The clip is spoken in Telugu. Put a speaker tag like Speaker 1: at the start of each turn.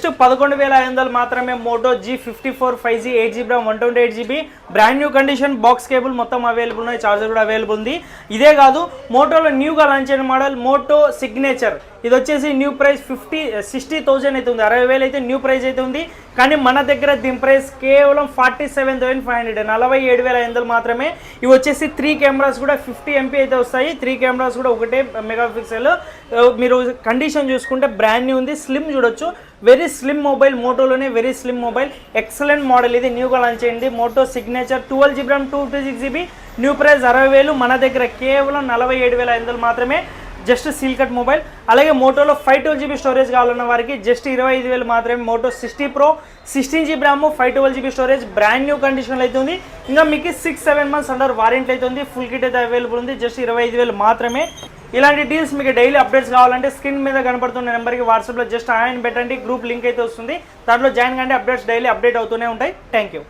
Speaker 1: జస్ట్ 11,500 మాత్రమే Moto G54 5G 8GB RAM 128GB brand new condition, box cable మొత్తం అవైలబుల్ ఉన్నాయి, చార్జర్ కూడా అవైలబుల్ ఉంది. ఇదే కాదు మోటోలో న్యూగా లాంచ్ అయిన మోడల్ మోటో సిగ్నేచర్, ఇది వచ్చేసి న్యూ ప్రైస్ 60,000 అయితే ఉంది, 60,000 అయితే న్యూ ప్రైస్ అయితే ఉంది. కానీ మన దగ్గర దీని ప్రైస్ కేవలం 47,500, 47,500 మాత్రమే. ఇవి వచ్చేసి 3 కెమెరాస్ కూడా 50 MP అయితే వస్తాయి. 3 కెమెరాస్ కూడా 1 మెగాపిక్సెల్. మీరు కండిషన్ చూసుకుంటే బ్రాండ్ న్యూ ఉంది, స్లిమ్ చూడొచ్చు, వెరీ స్లిమ్ మొబైల్, మోటోలోనే very slim mobile, excellent model. ఇది న్యూగా లాంచ్ అయింది Moto Signature 12GB RAM 256GB, new price 60,000, మన దగ్గర కేవలం 47,500 మాత్రమే. Just seal cut mobile. అలాగే మోటోలో 512GB స్టోరేజ్ కావాలన్న వారికి జస్ట్ 25,000 మాత్రమే. Moto 60 Pro 16GB RAM 512GB storage, brand new కండిషన్లో అయితే ఉంది. ఇంకా మీకు 6-7 months అండర్ వారంటీ అయితే ఉంది, ఫుల్ కిట్ అయితే అవైలబుల్ ఉంది, జస్ట్ 25,000 మాత్రమే. ఇలాంటి డీల్స్ మీకు డైలీ అప్డేట్స్ కావాలంటే స్క్రీన్ మీద కనపడుతున్న నెంబర్కి వాట్సాప్లో జస్ట్ ఆయన పెట్టండి, గ్రూప్ లింక్ అయితే వస్తుంది, దాంట్లో జాయిన్ కంటే అప్డేట్స్ డైలీ అప్డేట్ అవుతూనే ఉంటాయి. Thank you.